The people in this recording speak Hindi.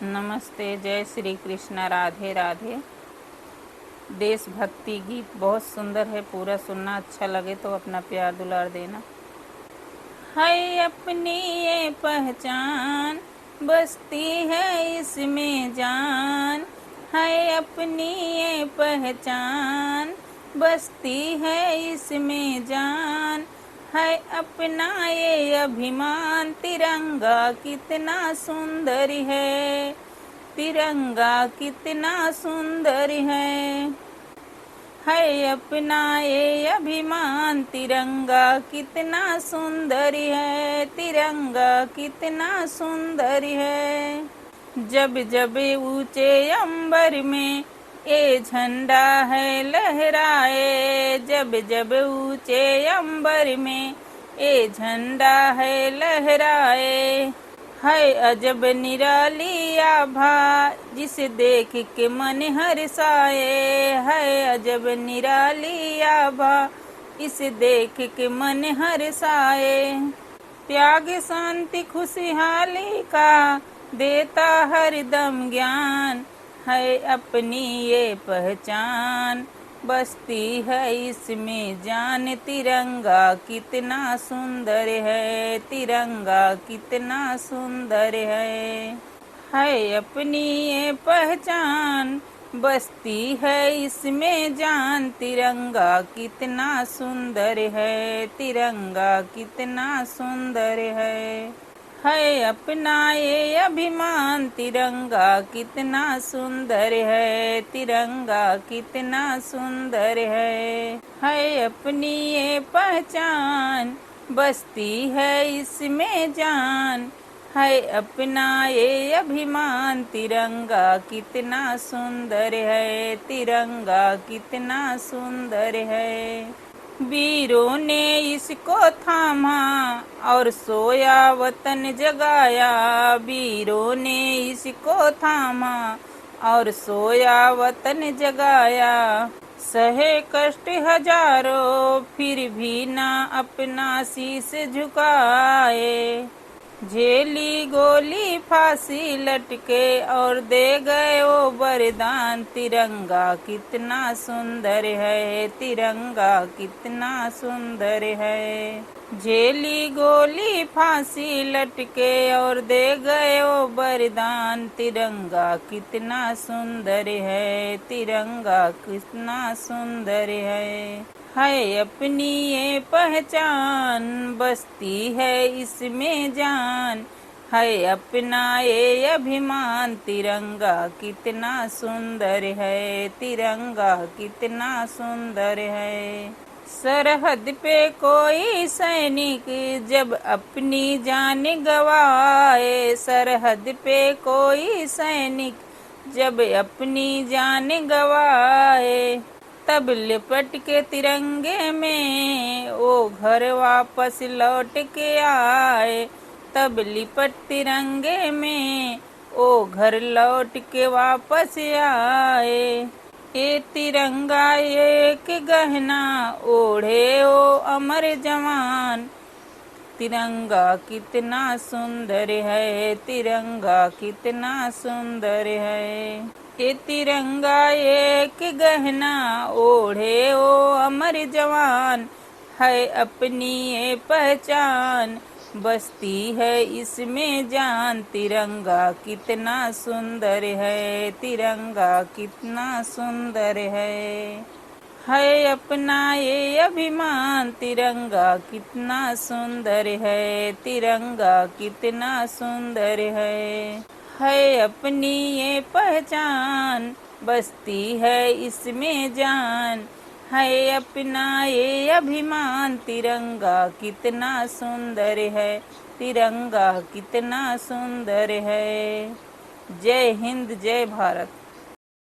नमस्ते, जय श्री कृष्ण, राधे राधे। देशभक्ति गीत बहुत सुंदर है, पूरा सुनना। अच्छा लगे तो अपना प्यार दुलार देना। है अपनी ये पहचान, बसती है इसमें जान। है अपनी ये पहचान, बसती है इसमें जान। है अपना ये अभिमान, तिरंगा कितना सुंदर है। तिरंगा कितना सुंदर है अपना ये अभिमान, तिरंगा कितना सुंदर है। तिरंगा कितना सुंदर है। जब जब ऊंचे अंबर में ये झंडा है लहराए। जब जब ऊंचे अंबर में ये झंडा है लहराए। है अजब निराली आभा, जिसे देख के मन हर्षाए। है अजब निराली आभा, इसे देख के मन हर्षाए। त्याग शांति खुशहाली का देता हरदम ज्ञान। है अपनी ये पहचान, बसती है इसमें जान। तिरंगा कितना सुंदर है। तिरंगा कितना सुंदर है अपनी ये पहचान, बसती है इसमें जान। तिरंगा कितना सुंदर है। तिरंगा कितना सुंदर है अपना ये अभिमान। तिरंगा कितना सुंदर है। तिरंगा कितना सुंदर है अपनी ये पहचान, बसती है इसमें जान। है अपना ये अभिमान, तिरंगा कितना सुंदर है। तिरंगा कितना सुंदर है। वीरों ने इसको थामा और सोया वतन जगाया। वीरों ने इसको थामा और सोया वतन जगाया। सहे कष्ट हजारों, फिर भी ना अपना शीश झुकाए। झेली गोली फांसी लटके और दे गए वो वरदान। तिरंगा कितना सुंदर है। तिरंगा कितना सुंदर है। झेली गोली फांसी लटके और दे गए वो वरदान। तिरंगा कितना सुंदर है। तिरंगा कितना सुंदर है अपनी ये पहचान, बसती है इसमें जान। है अपना ये अभिमान, तिरंगा कितना सुंदर है। तिरंगा कितना सुंदर है। सरहद पे कोई सैनिक जब अपनी जान गवाए। सरहद पे कोई सैनिक जब अपनी जान गवाए। तब लिपट के तिरंगे में वो घर वापस लौट के आए। तब लिपट तिरंगे में वो घर लौट के वापस आए। ये तिरंगा एक गहना ओढ़े ओ अमर जवान। तिरंगा कितना सुंदर है। तिरंगा कितना सुंदर है। ये तिरंगा एक गहना ओढ़े ओ अमर जवान। है अपनी ये पहचान, बसती है इसमें जान। तिरंगा कितना सुंदर है। तिरंगा कितना सुंदर है अपना ये अभिमान। तिरंगा कितना सुंदर है। तिरंगा कितना सुंदर है अपनी ये पहचान, बसती है इसमें जान। है अपना ये अभिमान। तिरंगा कितना सुंदर है। तिरंगा कितना सुंदर है। जय हिंद, जय भारत।